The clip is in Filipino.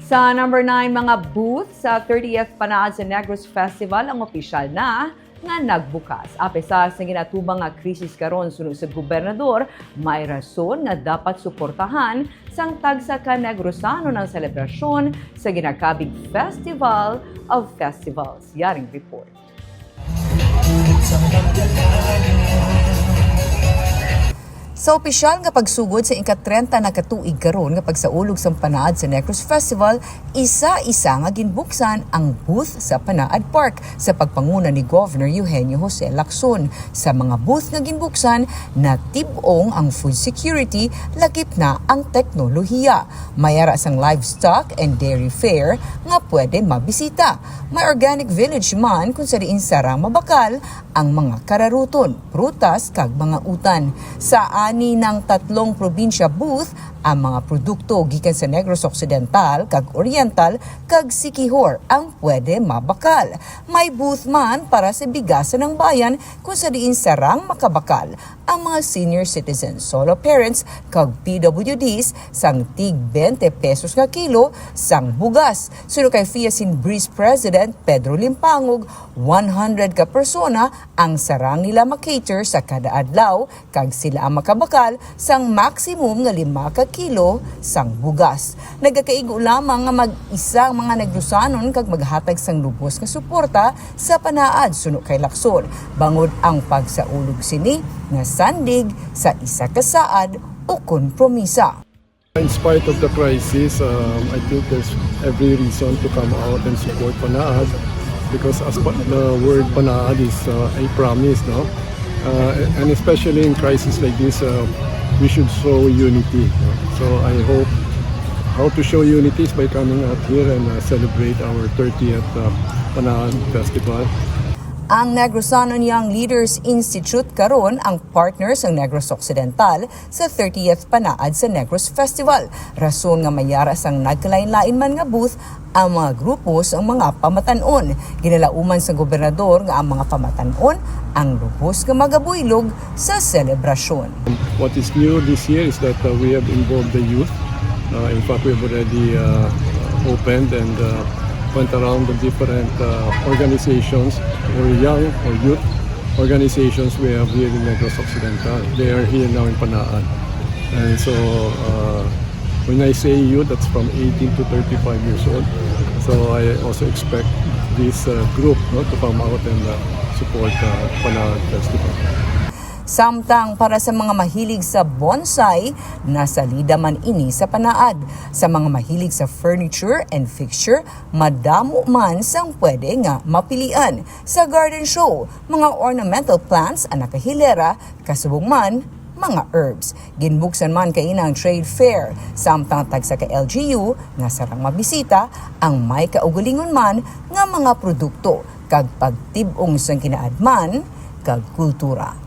Sa number 9, mga booth sa 30th Panaad sa Negros Festival ang opisyal na nga nagbukas. Apesar sa ginatubang nga krisis karon sunod sa gobernador, may rason nga dapat suportahan sang tagsa ka Negrosano ng selebrasyon sa ginakabing Festival of Festivals. Yaring report. Sa opisyal nga pagsugod sa ika-30 na katuig karon nga pagsaulog sa Panaad sa Negros Festival, isa-isa nga ginbuksan ang booth sa Panaad Park sa pagpanguna ni Governor Eugenio Jose Lacson. Sa mga booth nga ginbuksan, natib-ong ang food security, lagip na ang teknolohiya. Mayara sang livestock and dairy fair nga pwede mabisita. May organic village man kung sa diin sarang mabakal ang mga kararuton, prutas kag mga utan. Sa ani ng 3 probinsya booth ang mga produkto gikan sa Negros Occidental kag Oriental kag Siquijor ang pwede mabakal. May booth man para sa bigasan ng bayan kung sa diin sarang makabakal ang mga senior citizens, solo parents kag PWDs sang tig 20 pesos nga kilo sang bugas. Sunod kay Fiasin Breeze President Pedro Limpangog, 100 ka persona ang sarang nila makater sa kada adlaw kag sila ang makabakal sang maximum nga 5 ka kilo sang bugas. Nagakaigo lamang nga mag-isang mga Negrosanon kag maghatag sang lubos nga suporta sa Panaad sunod kay Lacson. Bangod ang pagsaulog sini nga sandig sa isa ka saad o kompromisa. In spite of the crisis, I think there's every reason to come out and support Panaad because as the word Panaad is a promise, no? And especially in crisis like this, we should show unity. So I hope how to show unity is by coming out here and celebrate our 30th Panaad Festival. Ang Negrosanon Young Leaders Institute karon ang partners ng Negros Occidental sa 30th Panaad sa Negros Festival. Rason nga mayara sang nagkalain-lain man nga booth ang mga grupo sa mga pamatanon. Ginalauman sa gobernador nga ang mga pamatanon ang lubos nga magabuylog sa selebrasyon. What is new this year is that we have involved the youth. In fact, we have already opened and went around the different organizations or young or youth organizations we have here in Negros Occidental. They are here now in Panaad. And so when I say youth, that's from 18 to 35 years old. So I also expect this group to come out and support Panaad Festival. Samtang para sa mga mahilig sa bonsai, nasa lida man ini sa Panaad. Sa mga mahilig sa furniture and fixture, madamo man sang pwede nga mapilian. Sa garden show, mga ornamental plants ang nakahilera, kasubong man mga herbs. Ginbuksan man kay inang trade fair. Samtang tagsa ka LGU, nga sarang mabisita, ang may kaugalingon man nga mga produkto, kag pagtibong sang kinaadman, kag kultura.